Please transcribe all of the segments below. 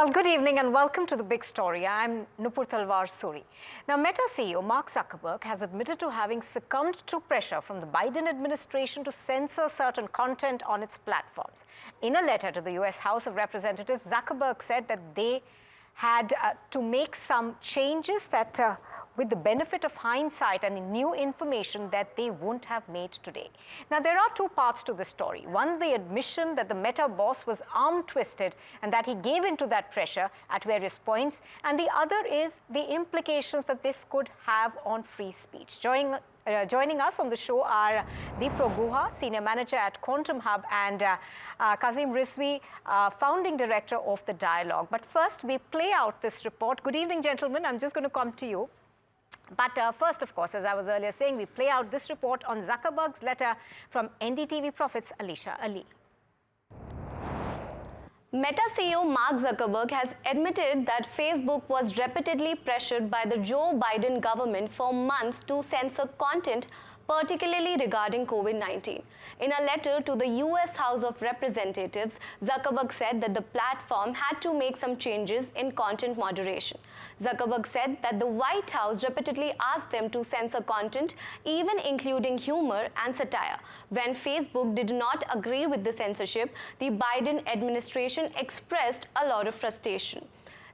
Well, good evening and welcome to The Big Story. I'm Nupur Talwar Suri. Now, Meta CEO Mark Zuckerberg has admitted to having succumbed to pressure from the Biden administration to censor certain content on its platforms. In a letter to the US House of Representatives, Zuckerberg said that they had to make some changes that with the benefit of hindsight and new information that they wouldn't have made today. Now, there are two parts to the story. One, the admission that the Meta boss was arm-twisted and that he gave into that pressure at various points. And the other is the implications that this could have on free speech. Joining us on the show are Deepro Guha, Senior Manager at Quantum Hub, and Kazim Rizvi, Founding Director of The Dialogue. But first, we play out this report. Good evening, gentlemen. I'm just going to come to you. But first, of course, as I was earlier saying, we play out this report on Zuckerberg's letter from NDTV Profit's Alisha Ali. Meta CEO Mark Zuckerberg has admitted that Facebook was repeatedly pressured by the Joe Biden government for months to censor content, particularly regarding COVID-19. In a letter to the US House of Representatives, Zuckerberg said that the platform had to make some changes in content moderation. Zuckerberg said that the White House repeatedly asked them to censor content, even including humor and satire. When Facebook did not agree with the censorship, the Biden administration expressed a lot of frustration.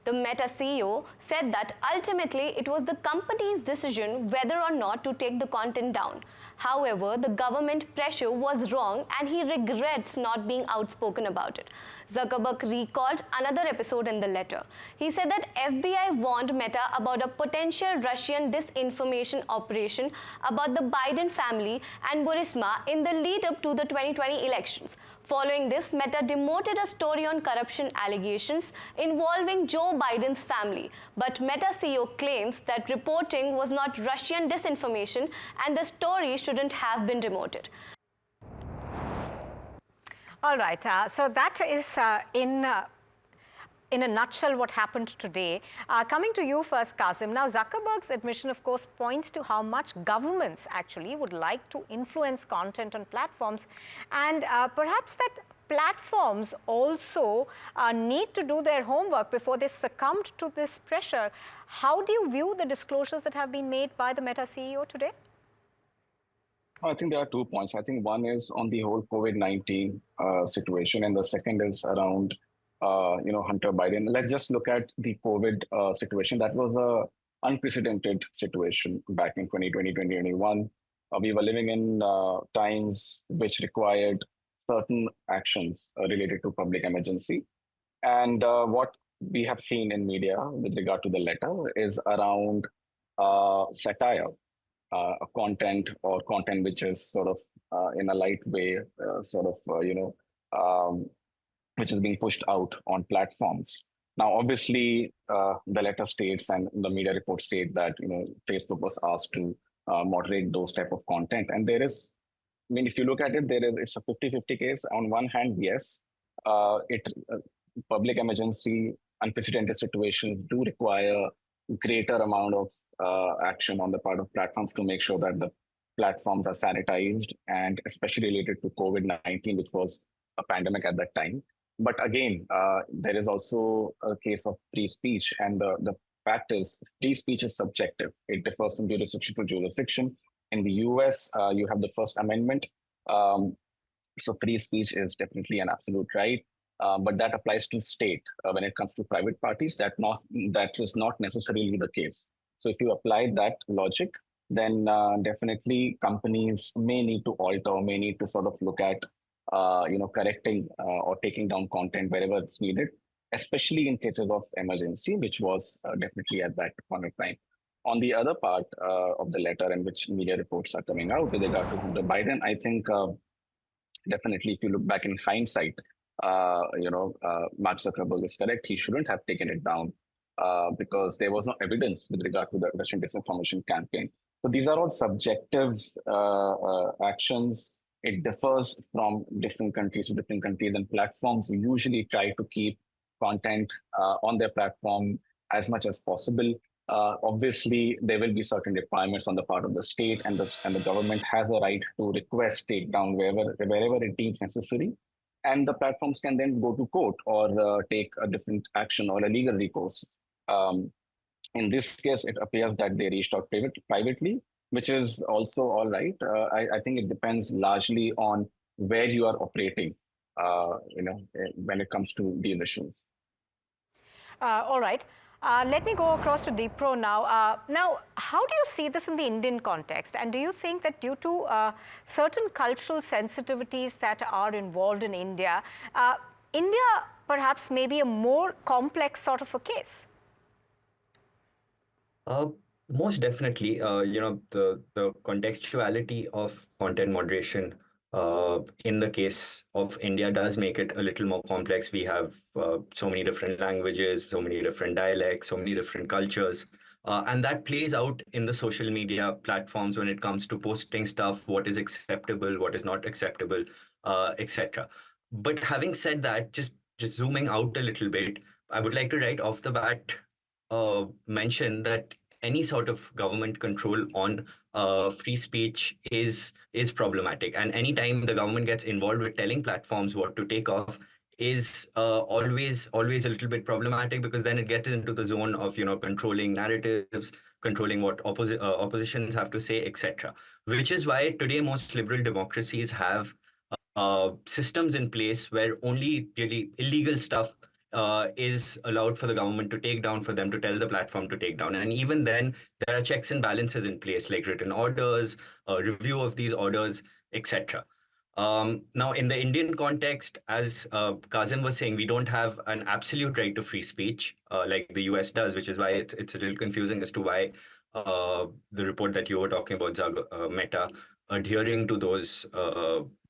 The Meta CEO said that ultimately it was the company's decision whether or not to take the content down. However, the government pressure was wrong and he regrets not being outspoken about it. Zuckerberg recalled another episode in the letter. He said that FBI warned Meta about a potential Russian disinformation operation about the Biden family and Burisma in the lead-up to the 2020 elections. Following this, Meta demoted a story on corruption allegations involving Joe Biden's family. But Meta CEO claims that reporting was not Russian disinformation and the story shouldn't have been demoted. All right, so that is in a nutshell what happened today. Coming to you first, Kazim. Now, Zuckerberg's admission, of course, points to how much governments actually would like to influence content on platforms, and perhaps that platforms also need to do their homework before they succumbed to this pressure. How do you view the disclosures that have been made by the Meta CEO today? I think there are 2 points. I think one is on the whole COVID-19 situation, and the second is around Hunter Biden. Let's just look at the COVID situation. That was a unprecedented situation back in 2020, 2021. We were living in times which required certain actions related to public emergency. And what we have seen in media with regard to the letter is around satire, content which is sort of in a light way, which is being pushed out on platforms. Now, obviously, the letter states and the media report state that Facebook was asked to moderate those type of content. And there is, if you look at it, it's a 50-50 case. On one hand, yes, public emergency, unprecedented situations do require greater amount of action on the part of platforms to make sure that the platforms are sanitized, and especially related to COVID-19, which was a pandemic at that time. But again, there is also a case of free speech, and the fact is free speech is subjective. It differs from jurisdiction to jurisdiction. In the US, you have the First Amendment. So free speech is definitely an absolute right. But that applies to state. When it comes to private parties, that is not necessarily the case. So if you apply that logic, then definitely companies may need to alter, may need to sort of look at correcting or taking down content wherever it's needed, especially in cases of emergency, which was definitely at that point of time. On the other part of the letter, in which media reports are coming out with regard to Hunter Biden, I think definitely if you look back in hindsight, Mark Zuckerberg is correct. He shouldn't have taken it down because there was no evidence with regard to the Russian disinformation campaign. So these are all subjective actions. It differs from different countries to different countries, and platforms usually try to keep content on their platform as much as possible. Obviously, there will be certain requirements on the part of the state, and the government has a right to request takedown wherever it deems necessary. and the platforms can then go to court or take a different action or a legal recourse. Um, in this case, it appears that they reached out privately, which is also all right. I think it depends largely on where you are operating, when it comes to these issues. All right. Let me go across to Deepro now. Now, how do you see this in the Indian context? And do you think that due to certain cultural sensitivities that are involved in India, India perhaps may be a more complex sort of a case? Uh, Most definitely, the contextuality of content moderation in the case of India does make it a little more complex. We have so many different languages, so many different dialects, so many different cultures. And that plays out in the social media platforms when it comes to posting stuff, what is acceptable, what is not acceptable, etc. But having said that, just zooming out a little bit, I would like to right off the bat mention that any sort of government control on free speech is problematic, and anytime the government gets involved with telling platforms what to take off is always a little bit problematic, because then it gets into the zone of controlling narratives, controlling what oppositions have to say, etc. Which is why today most liberal democracies have systems in place where only really illegal stuff is allowed for the government to take down, for them to tell the platform to take down. And even then, there are checks and balances in place, like written orders, review of these orders, etc. Now, in the Indian context, as Kazim was saying, we don't have an absolute right to free speech like the US does, which is why it's a little confusing as to why the report that you were talking about, Meta, adhering to those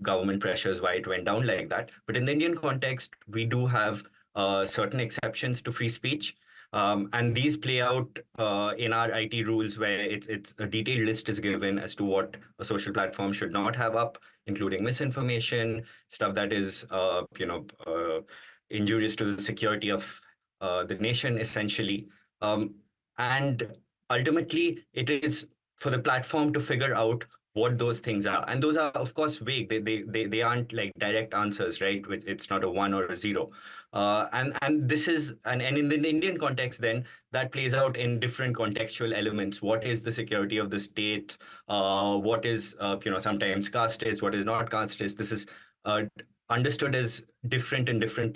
government pressures, why it went down like that. But in the Indian context, we do have certain exceptions to free speech. And these play out in our IT rules, where it's a detailed list is given as to what a social platform should not have up, including misinformation, stuff that is injurious to the security of the nation, essentially. And ultimately, it is for the platform to figure out what those things are, and those are of course vague. They aren't like direct answers, right? It's not a 1 or a 0. And this is and in the Indian context, then that plays out in different contextual elements. What is the security of the state? What is sometimes caste is, what is not caste is. This is understood as different in different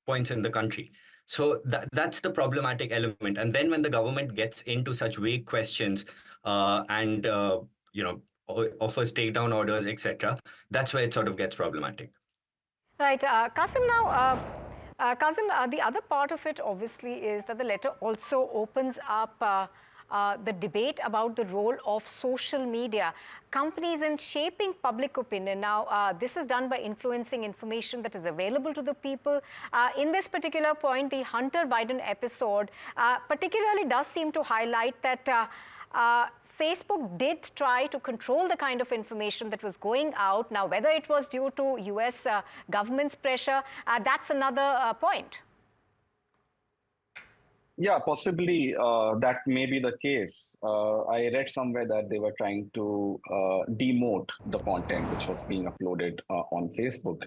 points in the country. So that's the problematic element. And then when the government gets into such vague questions and offers takedown orders, etc., that's where it sort of gets problematic. Right. Kasim, now, the other part of it obviously is that the letter also opens up the debate about the role of social media companies in shaping public opinion. Now, this is done by influencing information that is available to the people. In this particular point, the Hunter Biden episode particularly does seem to highlight that Facebook did try to control the kind of information that was going out. Now, whether it was due to US government's pressure, that's another point. Yeah, possibly that may be the case. I read somewhere that they were trying to demote the content which was being uploaded on Facebook.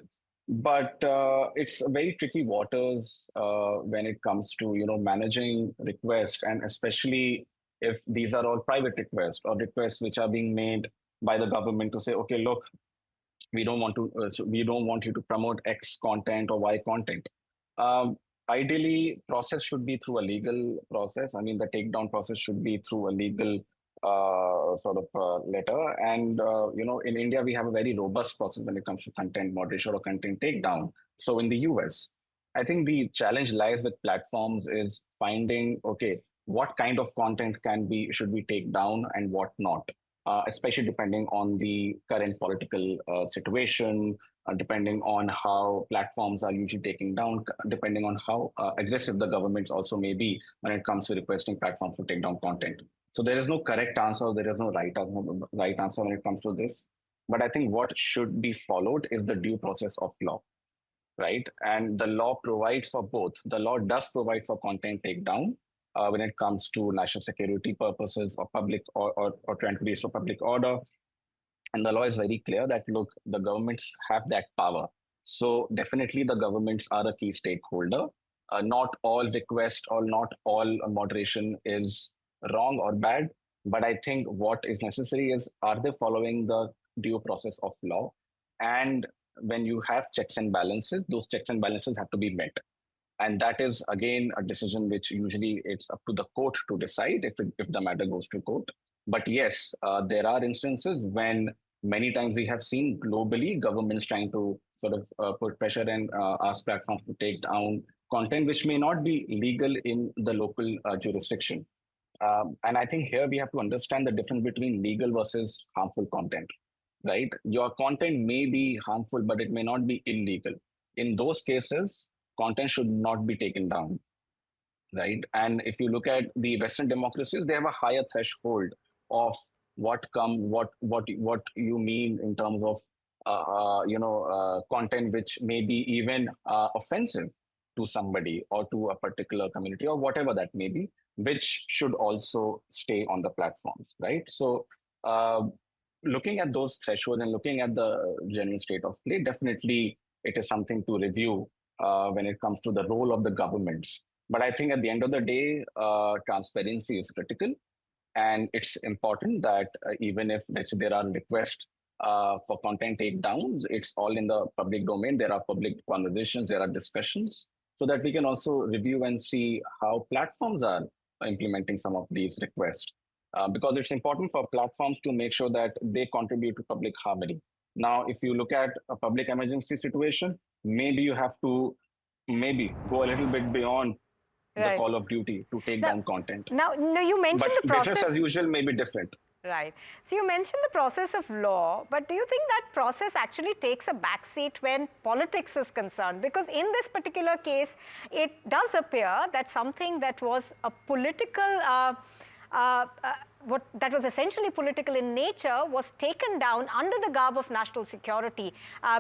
But it's very tricky waters when it comes to managing requests, and especially if these are all private requests or requests which are being made by the government to say, okay, look, we don't want you to promote X content or Y content. Um, Ideally, process should be through a legal process. I mean, the takedown process should be through a legal sort of letter. And in India, we have a very robust process when it comes to content moderation or content takedown. So in the US, I think the challenge lies with platforms is finding, okay, what kind of content should we take down and what not, especially depending on the current political situation, depending on how platforms are usually taking down, depending on how aggressive the governments also may be when it comes to requesting platforms to take down content. So there is no correct answer, there is no right answer when it comes to this. But I think what should be followed is the due process of law, right? And the law provides for both. The law does provide for content takedown when it comes to national security purposes or public or trying to restore public order. And the law is very clear that, look, the governments have that power. So definitely the governments are a key stakeholder. Not all request or not all moderation is wrong or bad, but I think what is necessary is, are they following the due process of law? And when you have checks and balances, those checks and balances have to be met. And that is again a decision which usually it's up to the court to decide if the matter goes to court. But yes, there are instances when many times we have seen globally governments trying to sort of put pressure and ask platforms to take down content which may not be legal in the local jurisdiction. And I think here we have to understand the difference between legal versus harmful content, right? Your content may be harmful, but it may not be illegal. In those cases, content should not be taken down, right? And if you look at the Western democracies, they have a higher threshold of what you mean in terms of content which may be even offensive to somebody or to a particular community or whatever that may be, which should also stay on the platforms, right? So looking at those thresholds and looking at the genuine state of play, definitely it is something to review when it comes to the role of the governments. But I think at the end of the day, transparency is critical. And it's important that even if let's say there are requests for content takedowns, it's all in the public domain. There are public conversations, there are discussions, so that we can also review and see how platforms are implementing some of these requests. Because it's important for platforms to make sure that they contribute to public harmony. Now, if you look at a public emergency situation, maybe you have to maybe go a little bit beyond the call of duty to take down content. Now, you mentioned but the process. Business as usual may be different. Right. So you mentioned the process of law, but do you think that process actually takes a backseat when politics is concerned? Because in this particular case, it does appear that something that was a political that was essentially political in nature was taken down under the garb of national security,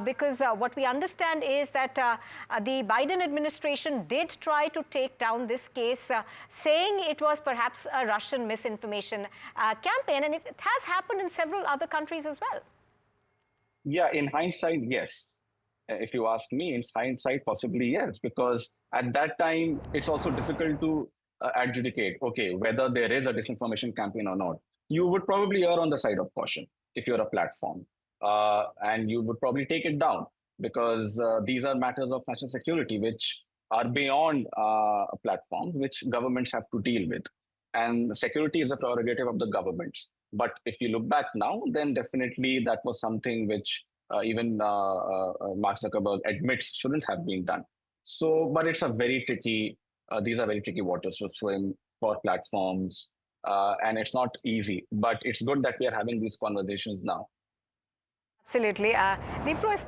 because what we understand is that the Biden administration did try to take down this case, saying it was perhaps a Russian misinformation campaign, and it has happened in several other countries as well. Yeah, in hindsight, yes. If you ask me, in hindsight, possibly yes, because at that time, it's also difficult to adjudicate, okay, whether there is a disinformation campaign or not. You would probably err on the side of caution if you're a platform, and you would probably take it down because these are matters of national security which are beyond platforms which governments have to deal with. And security is a prerogative of the governments. But if you look back now, then definitely that was something which even Mark Zuckerberg admits shouldn't have been done. So, but it's a very tricky, these are very tricky waters to swim for platforms, and it's not easy, but it's good that we are having these conversations now. Absolutely. Deepro,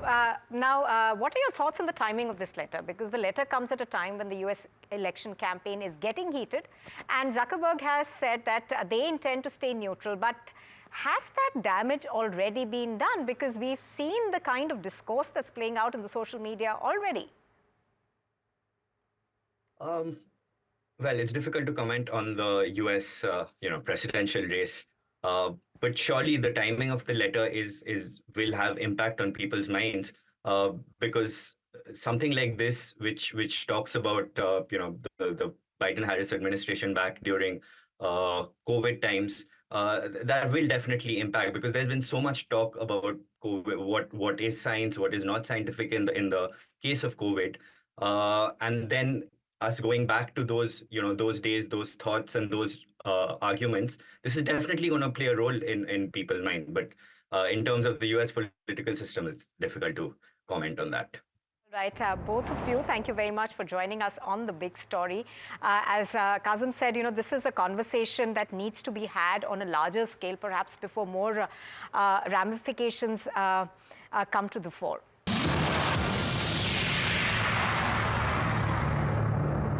now, what are your thoughts on the timing of this letter? Because the letter comes at a time when the US election campaign is getting heated, and Zuckerberg has said that they intend to stay neutral. But has that damage already been done? Because we've seen the kind of discourse that's playing out in the social media already. Well, it's difficult to comment on the US, presidential race. But surely the timing of the letter will have impact on people's minds, because something like this, which talks about the Biden-Harris administration back during COVID times, that will definitely impact, because there's been so much talk about COVID, what is science, what is not scientific in the case of COVID, and then us going back to those days, those thoughts and those arguments. This is definitely going to play a role in people's mind. But in terms of the US political system, it's difficult to comment on that. Right, both of you, thank you very much for joining us on The Big Story. As Kazim said, this is a conversation that needs to be had on a larger scale, perhaps before more ramifications come to the fore.